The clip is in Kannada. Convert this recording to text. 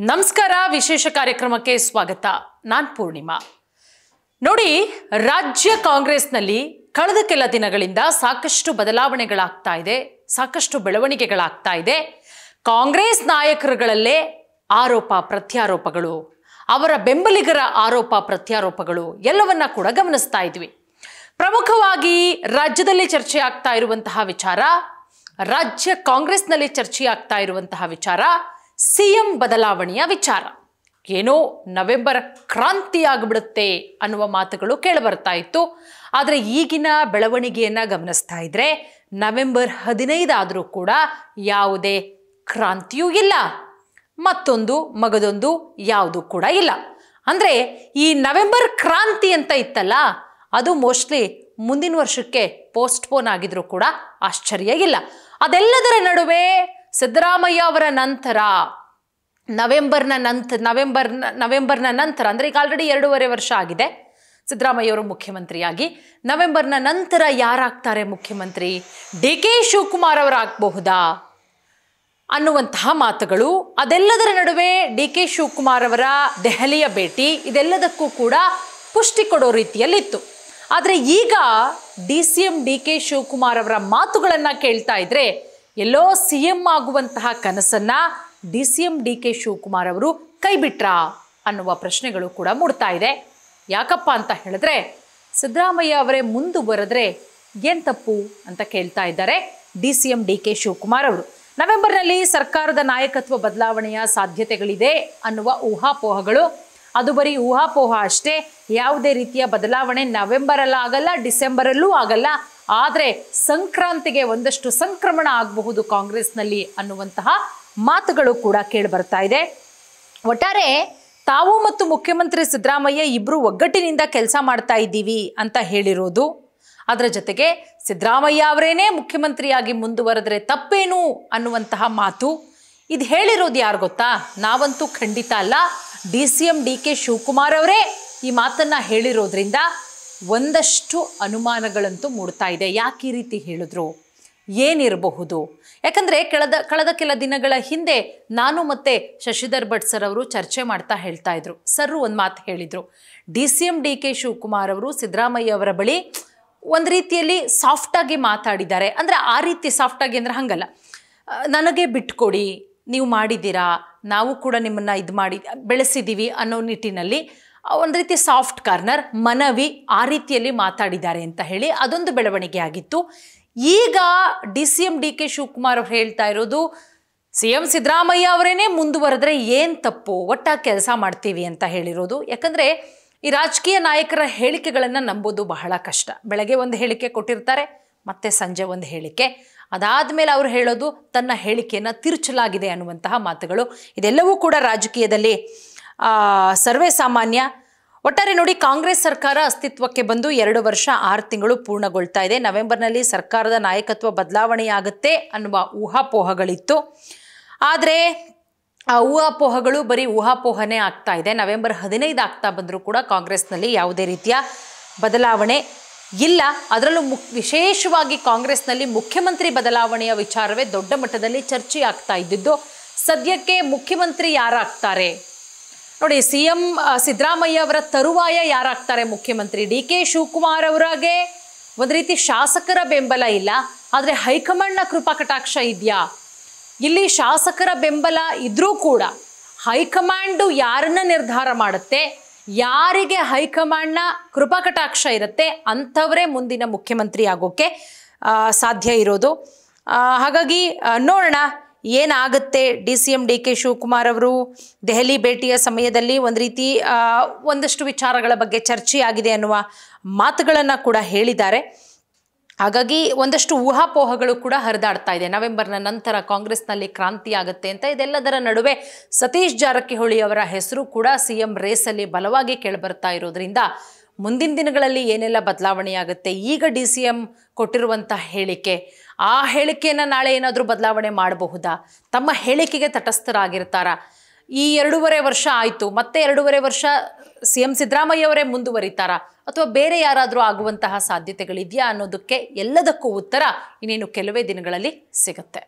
ನಮಸ್ಕಾರ ವಿಶೇಷ ಕಾರ್ಯಕ್ರಮಕ್ಕೆ ಸ್ವಾಗತ ನಾನು ಪೂರ್ಣಿಮಾ ನೋಡಿ ರಾಜ್ಯ ಕಾಂಗ್ರೆಸ್ನಲ್ಲಿ ಕಳೆದ ಕೆಲ ದಿನಗಳಿಂದ ಸಾಕಷ್ಟು ಬದಲಾವಣೆಗಳಾಗ್ತಾ ಇದೆ ಸಾಕಷ್ಟು ಬೆಳವಣಿಗೆಗಳಾಗ್ತಾ ಇದೆ ಕಾಂಗ್ರೆಸ್ ನಾಯಕರುಗಳಲ್ಲೇ ಆರೋಪ ಪ್ರತ್ಯಾರೋಪಗಳು ಅವರ ಬೆಂಬಲಿಗರ ಆರೋಪ ಪ್ರತ್ಯಾರೋಪಗಳು ಎಲ್ಲವನ್ನ ಕೂಡ ಗಮನಿಸ್ತಾ ಇದ್ವಿ ಪ್ರಮುಖವಾಗಿ ರಾಜ್ಯದಲ್ಲಿ ಚರ್ಚೆ ಆಗ್ತಾ ಇರುವಂತಹ ವಿಚಾರ ರಾಜ್ಯ ಕಾಂಗ್ರೆಸ್ನಲ್ಲಿ ಚರ್ಚೆ ಆಗ್ತಾ ಇರುವಂತಹ ವಿಚಾರ ಸಿಎಂ ಬದಲಾವಣೆಯ ವಿಚಾರ ಏನೋ ನವೆಂಬರ್ ಕ್ರಾಂತಿ ಆಗಿಬಿಡುತ್ತೆ ಅನ್ನುವ ಮಾತುಗಳು ಕೇಳಿಬರ್ತಾ ಇತ್ತು ಆದರೆ ಈಗಿನ ಬೆಳವಣಿಗೆಯನ್ನು ಗಮನಿಸ್ತಾ ಇದ್ರೆ ನವೆಂಬರ್ 15 ಆದರೂ ಕೂಡ ಯಾವುದೇ ಕ್ರಾಂತಿಯೂ ಇಲ್ಲ ಮತ್ತೊಂದು ಮಗದೊಂದು ಯಾವುದೂ ಕೂಡ ಇಲ್ಲ ಅಂದರೆ ಈ ನವೆಂಬರ್ ಕ್ರಾಂತಿ ಅಂತ ಇತ್ತಲ್ಲ ಅದು ಮೋಸ್ಟ್ಲಿ ಮುಂದಿನ ವರ್ಷಕ್ಕೆ ಪೋಸ್ಟ್ಪೋನ್ ಆಗಿದ್ರೂ ಕೂಡ ಆಶ್ಚರ್ಯ ಇಲ್ಲ ಅದೆಲ್ಲದರ ನಡುವೆ ಸಿದ್ದರಾಮಯ್ಯ ಅವರ ನಂತರ ನವೆಂಬರ್ನ ನಂತರ ಅಂದರೆ ಈಗ ಆಲ್ರೆಡಿ 2.5 ವರ್ಷ ಆಗಿದೆ ಸಿದ್ದರಾಮಯ್ಯ ಅವರು ಮುಖ್ಯಮಂತ್ರಿಯಾಗಿ ನವೆಂಬರ್ನ ನಂತರ ಯಾರಾಗ್ತಾರೆ ಮುಖ್ಯಮಂತ್ರಿ DK ಶಿವಕುಮಾರ್ ಅವರಾಗಬಹುದಾ ಅನ್ನುವಂತಹ ಮಾತುಗಳು ಅದೆಲ್ಲದರ ನಡುವೆ DK ಶಿವಕುಮಾರ್ ಅವರ ದೆಹಲಿಯ ಭೇಟಿ ಇದೆಲ್ಲದಕ್ಕೂ ಕೂಡ ಪುಷ್ಟಿ ಕೊಡೋ ರೀತಿಯಲ್ಲಿತ್ತು ಆದರೆ ಈಗ DCM DK ಶಿವಕುಮಾರ್ ಅವರ ಮಾತುಗಳನ್ನು ಕೇಳ್ತಾ ಇದ್ರೆ ಎಲ್ಲೋ CM ಆಗುವಂತಹ ಕನಸನ್ನ DCM DK ಶಿವಕುಮಾರ್ ಅವರು ಕೈ ಬಿಟ್ರಾ ಅನ್ನುವ ಪ್ರಶ್ನೆಗಳು ಕೂಡ ಮೂಡ್ತಾ ಇದೆ ಯಾಕಪ್ಪ ಅಂತ ಹೇಳಿದ್ರೆ ಸಿದ್ದರಾಮಯ್ಯ ಅವರೇ ಮುಂದುವರೆದ್ರೆ ಏನು ತಪ್ಪು ಅಂತ ಕೇಳ್ತಾ ಇದ್ದಾರೆ DCM DK ಶಿವಕುಮಾರ್ ಅವರು ನವೆಂಬರ್ನಲ್ಲಿ ಸರ್ಕಾರದ ನಾಯಕತ್ವ ಬದಲಾವಣೆಯ ಸಾಧ್ಯತೆಗಳಿದೆ ಅನ್ನುವ ಊಹಾಪೋಹಗಳು ಅದು ಬರೀ ಊಹಾಪೋಹ ಅಷ್ಟೇ ಯಾವುದೇ ರೀತಿಯ ಬದಲಾವಣೆ ನವೆಂಬರಲ್ಲಾಗಲ್ಲ ಡಿಸೆಂಬರಲ್ಲೂ ಆಗಲ್ಲ ಆದರೆ ಸಂಕ್ರಾಂತಿಗೆ ಒಂದಷ್ಟು ಸಂಕ್ರಮಣ ಆಗಬಹುದು ಕಾಂಗ್ರೆಸ್ನಲ್ಲಿ ಅನ್ನುವಂತಹ ಮಾತುಗಳು ಕೂಡ ಕೇಳಿ ಬರ್ತಾ ಇದೆ ಒಟ್ಟಾರೆ ತಾವು ಮತ್ತು ಮುಖ್ಯಮಂತ್ರಿ ಸಿದ್ದರಾಮಯ್ಯ ಇಬ್ಬರು ಒಗ್ಗಟ್ಟಿನಿಂದ ಕೆಲಸ ಮಾಡ್ತಾ ಇದ್ದೀವಿ ಅಂತ ಹೇಳಿರೋದು ಅದರ ಜೊತೆಗೆ ಸಿದ್ದರಾಮಯ್ಯ ಅವರೇನೇ ಮುಖ್ಯಮಂತ್ರಿಯಾಗಿ ಮುಂದುವರೆದ್ರೆ ತಪ್ಪೇನು ಅನ್ನುವಂತಹ ಮಾತು ಇದು ಹೇಳಿರೋದು ಯಾರು ಗೊತ್ತಾ ನಾವಂತೂ ಖಂಡಿತ ಅಲ್ಲ DCM DK ಶಿವಕುಮಾರ್ ಅವರೇ ಈ ಮಾತನ್ನ ಹೇಳಿರೋದ್ರಿಂದ ಒಂದಷ್ಟು ಅನುಮಾನಗಳಂತೂ ಮೂಡ್ತಾ ಇದೆ ಯಾಕೆ ಈ ರೀತಿ ಹೇಳಿದ್ರು ಏನಿರಬಹುದು ಯಾಕಂದರೆ ಕಳೆದ ಕೆಲ ದಿನಗಳ ಹಿಂದೆ ನಾನು ಮತ್ತು ಶಶಿಧರ್ ಭಟ್ ಸರ್ ಅವರು ಚರ್ಚೆ ಮಾಡ್ತಾ ಹೇಳ್ತಾ ಇದ್ರು ಸರ್ ಒಂದು ಮಾತು ಹೇಳಿದರು DCM DK ಶಿವಕುಮಾರ್ ಅವರು ಸಿದ್ದರಾಮಯ್ಯ ಅವರ ಬಳಿ ಒಂದು ರೀತಿಯಲ್ಲಿ ಸಾಫ್ಟಾಗಿ ಮಾತಾಡಿದ್ದಾರೆ ಅಂದರೆ ಆ ರೀತಿ ಸಾಫ್ಟಾಗಿ ಅಂದರೆ ಹಾಗಲ್ಲ ನನಗೆ ಬಿಟ್ಕೊಡಿ ನೀವು ಮಾಡಿದ್ದೀರಾ ನಾವು ಕೂಡ ನಿಮ್ಮನ್ನು ಇದು ಮಾಡಿ ಬೆಳೆಸಿದ್ದೀವಿ ಅನ್ನೋ ನಿಟ್ಟಿನಲ್ಲಿ ಒಂದು ರೀತಿ ಸಾಫ್ಟ್ ಕಾರ್ನರ್ ಮನವಿ ಆ ರೀತಿಯಲ್ಲಿ ಮಾತಾಡಿದ್ದಾರೆ ಅಂತ ಹೇಳಿ ಅದೊಂದು ಬೆಳವಣಿಗೆ ಆಗಿತ್ತು ಈಗ DCM DK ಶಿವಕುಮಾರ್ ಅವರು ಹೇಳ್ತಾ ಇರೋದು CM ಸಿದ್ದರಾಮಯ್ಯ ಅವರೇನೇ ಮುಂದುವರೆದ್ರೆ ಏನು ತಪ್ಪು ಒಟ್ಟಾಗಿ ಕೆಲಸ ಮಾಡ್ತೀವಿ ಅಂತ ಹೇಳಿರೋದು ಯಾಕಂದರೆ ಈ ರಾಜಕೀಯ ನಾಯಕರ ಹೇಳಿಕೆಗಳನ್ನು ನಂಬೋದು ಬಹಳ ಕಷ್ಟ ಬೆಳಗ್ಗೆ ಒಂದು ಹೇಳಿಕೆ ಕೊಟ್ಟಿರ್ತಾರೆ ಮತ್ತೆ ಸಂಜೆ ಒಂದು ಹೇಳಿಕೆ ಅದಾದಮೇಲೆ ಅವರು ಹೇಳೋದು ತನ್ನ ಹೇಳಿಕೆಯನ್ನು ತಿರುಚಲಾಗಿದೆ ಅನ್ನುವಂತಹ ಮಾತುಗಳು ಇದೆಲ್ಲವೂ ಕೂಡ ರಾಜಕೀಯದಲ್ಲಿ ಸರ್ವೇ ಸಾಮಾನ್ಯ ಒಟ್ಟಾರೆ ನೋಡಿ ಕಾಂಗ್ರೆಸ್ ಸರ್ಕಾರ ಅಸ್ತಿತ್ವಕ್ಕೆ ಬಂದು 2 ವರ್ಷ 6 ತಿಂಗಳು ಪೂರ್ಣಗೊಳ್ತಾ ಇದೆ ನವೆಂಬರ್ನಲ್ಲಿ ಸರ್ಕಾರದ ನಾಯಕತ್ವ ಬದಲಾವಣೆಯಾಗುತ್ತೆ ಅನ್ನುವ ಊಹಾಪೋಹಗಳಿತ್ತು ಆದರೆ ಆ ಊಹಾಪೋಹಗಳು ಬರೀ ಊಹಾಪೋಹನೇ ಆಗ್ತಾ ಇದೆ ನವೆಂಬರ್ 15 ಆಗ್ತಾ ಬಂದರೂ ಕೂಡ ಕಾಂಗ್ರೆಸ್ನಲ್ಲಿ ಯಾವುದೇ ರೀತಿಯ ಬದಲಾವಣೆ ಇಲ್ಲ ಅದರಲ್ಲೂ ವಿಶೇಷವಾಗಿ ಕಾಂಗ್ರೆಸ್ನಲ್ಲಿ ಮುಖ್ಯಮಂತ್ರಿ ಬದಲಾವಣೆಯ ವಿಚಾರವೇ ದೊಡ್ಡ ಮಟ್ಟದಲ್ಲಿ ಚರ್ಚೆ ಆಗ್ತಾ ಇದ್ದಿದ್ದು ಸದ್ಯಕ್ಕೆ ಮುಖ್ಯಮಂತ್ರಿ ಯಾರಾಗ್ತಾರೆ ನೋಡಿ CM ಸಿದ್ದರಾಮಯ್ಯ ಅವರ ತರುವಾಯ ಯಾರಾಗ್ತಾರೆ ಮುಖ್ಯಮಂತ್ರಿ DK ಶಿವಕುಮಾರ್ ಅವರಿಗೆ ಒಂದು ರೀತಿ ಶಾಸಕರ ಬೆಂಬಲ ಇಲ್ಲ ಆದರೆ ಹೈಕಮಾಂಡ್ನ ಕೃಪಾ ಕಟಾಕ್ಷ ಇದೆಯಾ ಇಲ್ಲಿ ಶಾಸಕರ ಬೆಂಬಲ ಇದ್ರೂ ಕೂಡ ಹೈಕಮಾಂಡು ಯಾರನ್ನ ನಿರ್ಧಾರ ಮಾಡುತ್ತೆ ಯಾರಿಗೆ ಹೈಕಮಾಂಡ್ನ ಕೃಪಾ ಕಟಾಕ್ಷ ಇರುತ್ತೆ ಅಂಥವರೇ ಮುಂದಿನ ಮುಖ್ಯಮಂತ್ರಿ ಆಗೋಕ್ಕೆ ಸಾಧ್ಯ ಇರೋದು ಹಾಗಾಗಿ ನೋಡೋಣ ಏನಾಗುತ್ತೆ DCM DK ಶಿವಕುಮಾರ್ ಅವರು ದೆಹಲಿ ಭೇಟಿಯ ಸಮಯದಲ್ಲಿ ಒಂದು ರೀತಿ ಒಂದಷ್ಟು ವಿಚಾರಗಳ ಬಗ್ಗೆ ಚರ್ಚೆ ಆಗಿದೆ ಅನ್ನುವ ಮಾತುಗಳನ್ನು ಕೂಡ ಹೇಳಿದ್ದಾರೆ ಹಾಗಾಗಿ ಒಂದಷ್ಟು ಊಹಾಪೋಹಗಳು ಕೂಡ ಹರಿದಾಡ್ತಾ ಇದೆ ನವೆಂಬರ್ನ ನಂತರ ಕಾಂಗ್ರೆಸ್ನಲ್ಲಿ ಕ್ರಾಂತಿ ಆಗುತ್ತೆ ಅಂತ ಇದೆಲ್ಲದರ ನಡುವೆ ಸತೀಶ್ ಜಾರಕಿಹೊಳಿ ಅವರ ಹೆಸರು ಕೂಡ CM ರೇಸಲ್ಲಿ ಬಲವಾಗಿ ಕೇಳಿಬರ್ತಾ ಇರೋದ್ರಿಂದ ಮುಂದಿನ ದಿನಗಳಲ್ಲಿ ಏನೆಲ್ಲ ಬದಲಾವಣೆಯಾಗುತ್ತೆ ಈಗ DCM ಕೊಟ್ಟಿರುವಂಥ ಹೇಳಿಕೆ ಆ ಹೇಳಿಕೆಯನ್ನು ನಾಳೆ ಏನಾದರೂ ಬದಲಾವಣೆ ಮಾಡಬಹುದಾ ತಮ್ಮ ಹೇಳಿಕೆಗೆ ತಟಸ್ಥರಾಗಿರ್ತಾರಾ ಈ 2.5 ವರ್ಷ ಆಯಿತು ಮತ್ತೆ 2.5 ವರ್ಷ CM ಸಿದ್ದರಾಮಯ್ಯ ಅವರೇ ಮುಂದುವರಿತಾರಾ ಅಥವಾ ಬೇರೆ ಯಾರಾದರೂ ಆಗುವಂತಹ ಸಾಧ್ಯತೆಗಳಿದೆಯಾ ಅನ್ನೋದಕ್ಕೆ ಎಲ್ಲದಕ್ಕೂ ಉತ್ತರ ಇನ್ನೇನು ಕೆಲವೇ ದಿನಗಳಲ್ಲಿ ಸಿಗುತ್ತೆ